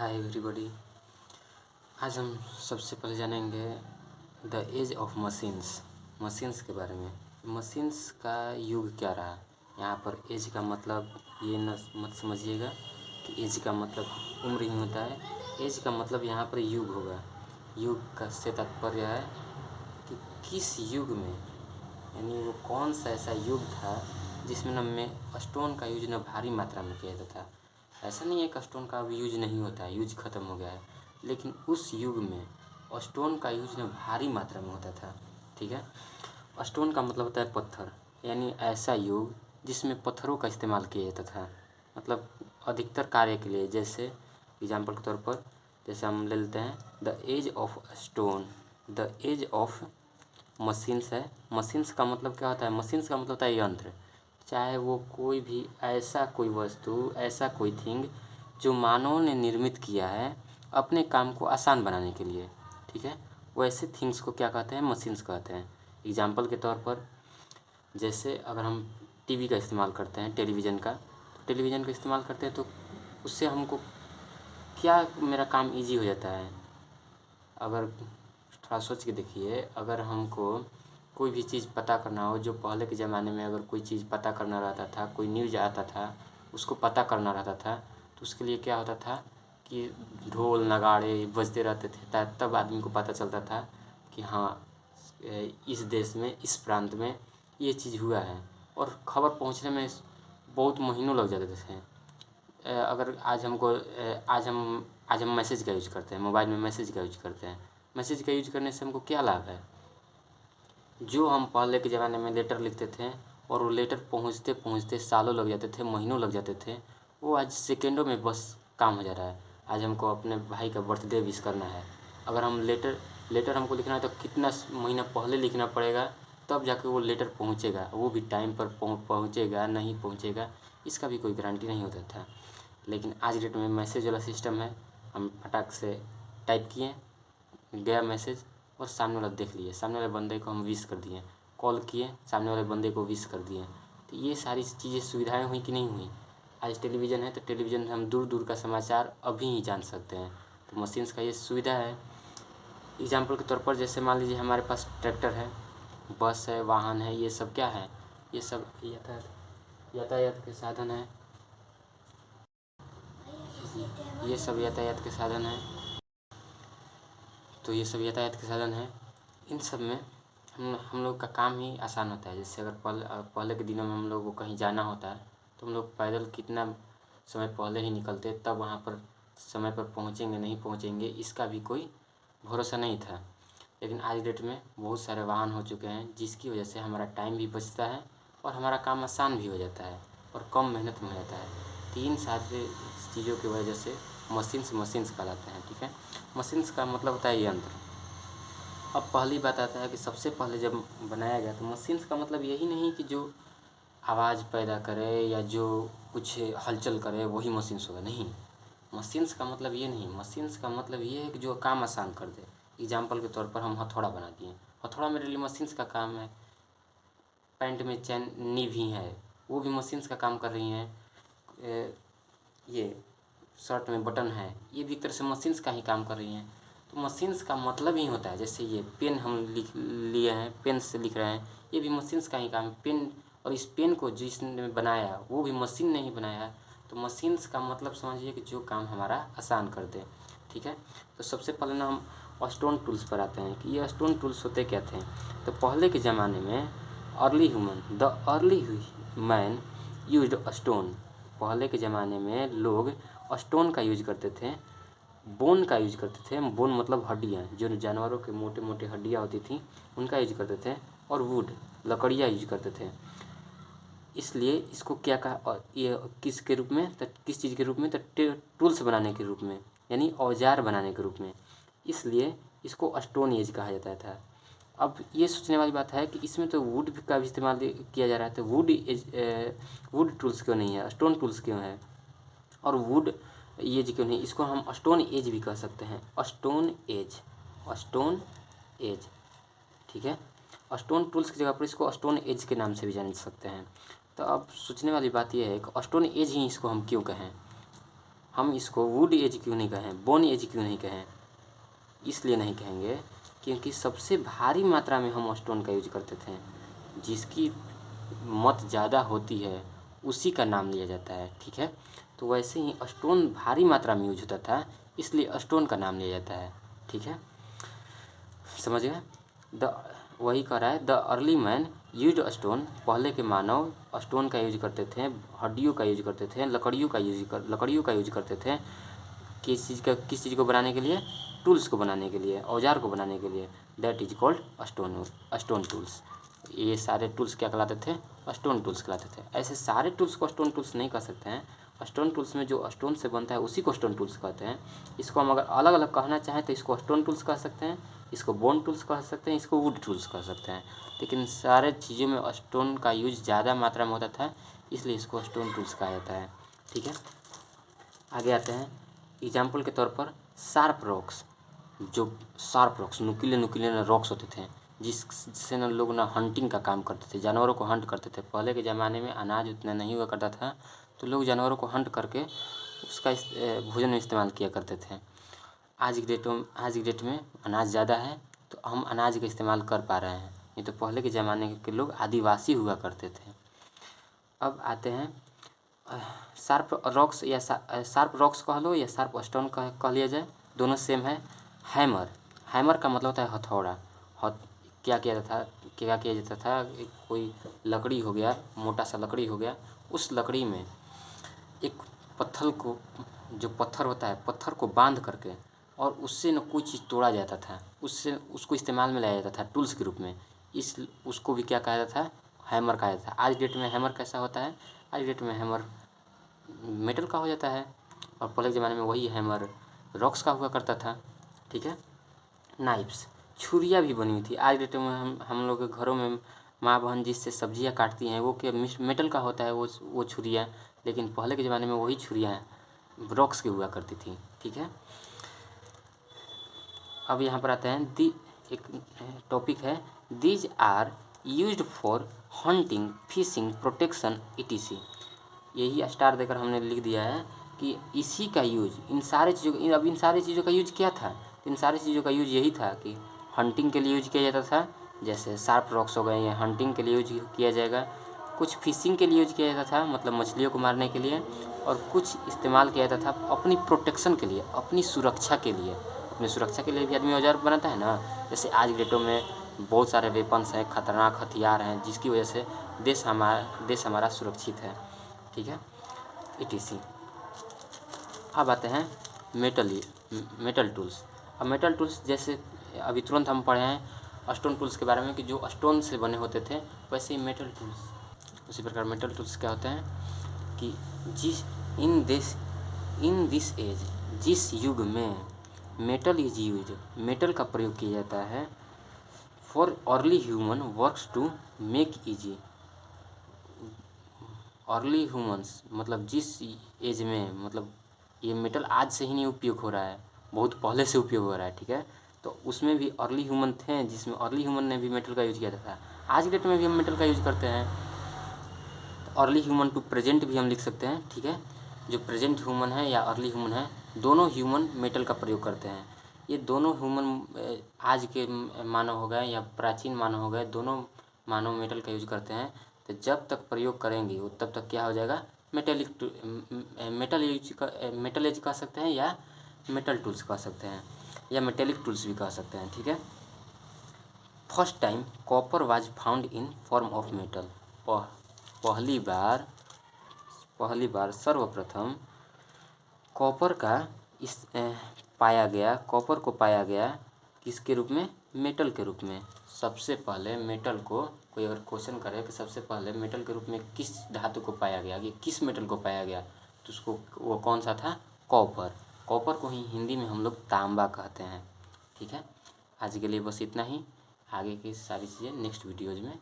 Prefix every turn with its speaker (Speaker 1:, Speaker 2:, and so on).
Speaker 1: Hi everybody. आज हम सबसे पहले जानेंगे द एज ऑफ मशीन्स के बारे में। मशीन्स का युग क्या रहा। यहाँ पर एज का मतलब ये न मत समझिएगा कि एज का मतलब उम्र ही होता है। एज का मतलब यहाँ पर युग होगा। युग का से तात्पर्य है कि किस युग में, यानी वो कौन सा ऐसा युग था जिसमें न में स्टोन का यूज न भारी मात्रा में किया जाता था। ऐसा नहीं है कि स्टोन का अब यूज नहीं होता है, यूज ख़त्म हो गया है, लेकिन उस युग में स्टोन का यूज न भारी मात्रा में होता था। ठीक है। स्टोन का मतलब होता है पत्थर, यानी ऐसा युग जिसमें पत्थरों का इस्तेमाल किया जाता था, मतलब अधिकतर कार्य के लिए। जैसे एग्जाम्पल के तौर पर जैसे हम ले लेते हैं the age of stone, the age of machines है। मशीन्स का मतलब क्या होता है? मशीन्स का मतलब होता है यंत्र। चाहे वो कोई भी ऐसा कोई वस्तु, ऐसा कोई थिंग जो मानव ने निर्मित किया है अपने काम को आसान बनाने के लिए। ठीक है। वैसे थिंग्स को क्या कहते हैं? मशीन्स कहते हैं। एग्जाम्पल के तौर पर जैसे अगर हम टीवी का इस्तेमाल करते हैं, टेलीविज़न का, तो टेलीविज़न का इस्तेमाल करते हैं तो उससे हमको क्या, मेरा काम इजी हो जाता है। अगर थोड़ा सोच के देखिए, अगर हमको कोई भी चीज़ पता करना हो, जो पहले के ज़माने में अगर कोई चीज़ पता करना रहता था, कोई न्यूज़ आता था, उसको पता करना रहता था, तो उसके लिए क्या होता था कि ढोल नगाड़े बजते रहते थे, तब आदमी को पता चलता था कि हाँ इस देश में, इस प्रांत में ये चीज़ हुआ है। और ख़बर पहुंचने में बहुत महीनों लग जाते थे। अगर आज हम मैसेज का यूज करते हैं, मोबाइल में मैसेज का यूज करते हैं। मैसेज का यूज करने से हमको क्या लाभ है? जो हम पहले के ज़माने में लेटर लिखते थे और वो लेटर पहुँचते पहुँचते सालों लग जाते थे, महीनों लग जाते थे, वो आज सेकेंडों में बस काम हो जा रहा है। आज हमको अपने भाई का बर्थडे विश करना है, अगर हम लेटर हमको लिखना है तो कितना महीना पहले लिखना पड़ेगा, तब जाके वो लेटर पहुँचेगा। वो भी टाइम पर पहुँचेगा नहीं पहुँचेगा, इसका भी कोई गारंटी नहीं होता था। लेकिन आज डेट में मैसेज वाला सिस्टम है। हम फटाक से टाइप किए, गया मैसेज, और सामने वाला देख लिए, सामने वाले बंदे को हम विश कर दिए। कॉल किए, सामने वाले बंदे को विश कर दिए। तो ये सारी चीज़ें, सुविधाएं हुई कि नहीं हुई? आज टेलीविज़न है तो टेलीविज़न से हम दूर दूर का समाचार अभी ही जान सकते हैं। तो मशीन्स का ये सुविधा है। एग्जाम्पल के तौर पर जैसे मान लीजिए हमारे पास ट्रैक्टर है, बस है, वाहन है, ये सब क्या है? ये सब यातायात के साधन है। ये सब यातायात के साधन है। तो ये सब यातायात के साधन है। इन सब में हम लोग का काम ही आसान होता है। जैसे अगर पहले के दिनों में हम लोग को कहीं जाना होता है तो हम लोग पैदल कितना समय पहले ही निकलते, तब वहाँ पर समय पर पहुँचेंगे नहीं पहुँचेंगे इसका भी कोई भरोसा नहीं था। लेकिन आज डेट में बहुत सारे वाहन हो चुके हैं, जिसकी वजह से हमारा टाइम भी बचता है और हमारा काम आसान भी हो जाता है और कम मेहनत में हो जाता है। तीन सारे चीज़ों की वजह से मशीन्स कहलाते हैं। ठीक है। मशीन्स का मतलब होता है यंत्र। अब पहली बात आता है कि सबसे पहले जब बनाया गया तो मशीन्स का मतलब यही नहीं कि जो आवाज़ पैदा करे या जो कुछ हलचल करे वही मशीन्स होगा, नहीं। मशीन्स का मतलब ये नहीं, मशीन्स का मतलब ये है कि जो काम आसान कर दे। एग्जाम्पल के तौर पर हम हथौड़ा बना दिए, हथौड़ा मेरे लिए मशीन्स का काम है। पैंट में चैन नी भी है, वो भी मशीन्स का काम कर रही हैं। ये शर्ट में बटन है, ये भी एक तरह से मशीन्स का ही काम कर रही हैं। तो मशीन्स का मतलब ही होता है, जैसे ये पेन हम लिख लिए हैं, पेन से लिख रहे हैं, ये भी मशीन्स का ही काम है। पेन, और इस पेन को जिसने बनाया वो भी मशीन ने ही बनाया। तो मशीन्स का मतलब समझिए कि जो काम हमारा आसान कर दे। ठीक है। तो सबसे पहले ना हम स्टोन टूल्स पर आते हैं कि ये स्टोन टूल्स होते क्या थे। तो पहले के ज़माने में अर्ली मैन यूज्ड स्टोन। पहले के ज़माने में लोग स्टोन का यूज करते थे, बोन का यूज करते थे। बोन मतलब हड्डियाँ, जो जानवरों के मोटे मोटे हड्डियाँ होती थी उनका यूज करते थे, और वुड, लकड़ियाँ यूज करते थे। इसलिए इसको क्या कहा, और ये किस के रूप में, तो किस चीज़ के रूप में, तो टूल्स बनाने के रूप में, यानी औजार बनाने के रूप में। इसलिए इसको स्टोन एज कहा जाता था। अब ये सोचने वाली बात है कि इसमें तो वुड का भी इस्तेमाल किया जा रहा है, तो वुड टूल्स क्यों नहीं है, स्टोन टूल्स क्यों है, और वुड एज क्यों नहीं? इसको हम स्टोन एज भी कह सकते हैं। Stone age. ठीक है। स्टोन टूल्स की जगह पर इसको स्टोन एज के नाम से भी जान सकते हैं। तो अब सोचने वाली बात यह है कि स्टोन एज ही इसको हम क्यों कहें। हम इसको वुड एज क्यों नहीं कहें, बोन एज क्यों नहीं कहें? इसलिए नहीं कहेंगे क्योंकि सबसे भारी मात्रा में हम स्टोन का यूज करते थे। जिसकी मत ज़्यादा होती है उसी का नाम लिया जाता है, ठीक है। तो वैसे ही स्टोन भारी मात्रा में यूज होता था, इसलिए स्टोन का नाम लिया जाता है, ठीक है, समझ गए। वही कह रहा है the early man use stone, पहले के मानव स्टोन का यूज करते थे, हड्डियों का यूज करते थे, लकड़ियों का यूज करते थे। किस चीज़ को बनाने के लिए? टूल्स को बनाने के लिए, औजार को बनाने के लिए। That is called stone tools. ये सारे टूल्स क्या कहलाते थे? स्टोन टूल्स कहलाते थे। ऐसे सारे टूल्स को स्टोन टूल्स नहीं कह सकते हैं। स्टोन टूल्स में जो स्टोन से बनता है उसी को स्टोन टूल्स कहते हैं। इसको हम अगर अलग अलग कहना चाहें तो इसको स्टोन टूल्स कह सकते हैं, इसको बोन टूल्स कह सकते हैं, इसको वुड टूल्स कह सकते हैं। लेकिन सारे चीज़ों में स्टोन का यूज ज़्यादा मात्रा में होता था, इसलिए इसको स्टोन टूल्स कहा जाता है, ठीक है। आगे आते हैं। एग्जाम्पल के तौर पर शार्प रॉक्स, जो शार्प रॉक्स नुकीले रॉक्स होते थे, जिससे न लोग ना हंटिंग का काम करते थे, जानवरों को हंट करते थे। पहले के ज़माने में अनाज उतना नहीं हुआ करता था, तो लोग जानवरों को हंट करके उसका भोजन में इस्तेमाल किया करते थे। आज की डेट में अनाज ज़्यादा है तो हम अनाज का इस्तेमाल कर पा रहे हैं, नहीं तो पहले के ज़माने के लोग आदिवासी हुआ करते थे। अब आते हैं शार्प रॉक्स या शार्प रॉक्स कह लो या शार्प स्टोन कह लिया जाए, दोनों सेम है। हैमर का मतलब होता है हथौड़ा। क्या किया जाता था? कोई लकड़ी हो गया, मोटा सा लकड़ी हो गया, उस लकड़ी में एक जो पत्थर होता है, पत्थर को बांध करके और उससे न कोई चीज़ तोड़ा जाता था, उसको इस्तेमाल में लाया जाता था टूल्स के रूप में। उसको भी क्या कहा जाता था? हैमर कहा जाता था। आज डेट में हैमर कैसा होता है? आज डेट में हैमर मेटल का हो जाता है, और पहले के ज़माने में वही हैमर रॉक्स का हुआ करता था, ठीक है। नाइफ्स, छुरियाँ भी बनी हुई थी। आज डेट में हम लोग के घरों में माँ बहन जिससे सब्जियाँ काटती हैं वो क्या मेटल का होता है वो छुरियाँ, लेकिन पहले के ज़माने में वही छुरियाँ रॉक्स की हुआ करती थी, ठीक है। अब यहाँ पर आते हैं एक टॉपिक है, these are used for hunting, fishing, protection etc। यही स्टार देकर हमने लिख दिया है कि इसी का यूज इन सारी चीज़ों का यूज क्या था? इन सारी चीज़ों का यूज यही था कि हंटिंग के लिए यूज किया जाता था, जैसे शार्प रॉक्स हो गए, ये हंटिंग के लिए यूज किया जाएगा। कुछ फिशिंग के लिए यूज किया जाता था, मतलब मछलियों को मारने के लिए, और कुछ इस्तेमाल किया जाता था अपनी प्रोटेक्शन के लिए, अपनी सुरक्षा के लिए। अपनी सुरक्षा के लिए भी आदमी औजार बनाता है ना। जैसे आज की डेटों में बहुत सारे वेपन्स हैं, खतरनाक हथियार हैं, जिसकी वजह से देश हमारा सुरक्षित है, ठीक है, etc। अब आते हैं मेटल टूल्स। अब मेटल टूल्स जैसे अभी तुरंत हम पढ़े हैं स्टोन टूल्स के बारे में कि जो स्टोन से बने होते थे, वैसे ही मेटल टूल्स, उसी प्रकार मेटल टूल्स क्या होते हैं कि इन दिस एज, जिस युग में मेटल इज यूज, मेटल का प्रयोग किया जाता है, for early human works to make easy. Early humans मतलब जिस एज में, मतलब ये मेटल आज से ही नहीं उपयोग हो रहा है, बहुत पहले से उपयोग हो रहा है, ठीक है। तो उसमें भी अर्ली ह्यूमन थे, जिसमें अर्ली ह्यूमन ने भी मेटल का यूज किया था। आज के डेट में भी हम मेटल का यूज करते हैं। तो अर्ली ह्यूमन टू प्रेजेंट भी हम लिख सकते हैं, ठीक है। जो प्रेजेंट ह्यूमन है या अर्ली ह्यूमन है, दोनों ह्यूमन मेटल का प्रयोग करते हैं। ये दोनों ह्यूमन, आज के मानव हो गए या प्राचीन मानव हो गए, दोनों मानव मेटल का यूज करते हैं। तो जब तक प्रयोग करेंगे वो तब तक क्या हो जाएगा? मेटल एज कह सकते हैं, या मेटल टूल्स कह सकते हैं, या मेटेलिक टूल्स भी कह सकते हैं, ठीक है। First time copper was found in form of metal. पहली बार सर्वप्रथम कॉपर को पाया गया किसके रूप में? मेटल के रूप में। सबसे पहले मेटल को कोई अगर क्वेश्चन करे कि सबसे पहले मेटल के रूप में किस धातु को पाया गया, कि किस मेटल को पाया गया, तो उसको वो कौन सा था? कॉपर। कॉपर को ही हिंदी में हम लोग तांबा कहते हैं, ठीक है। आज के लिए बस इतना ही। आगे की सारी चीज़ें नेक्स्ट वीडियोज़ में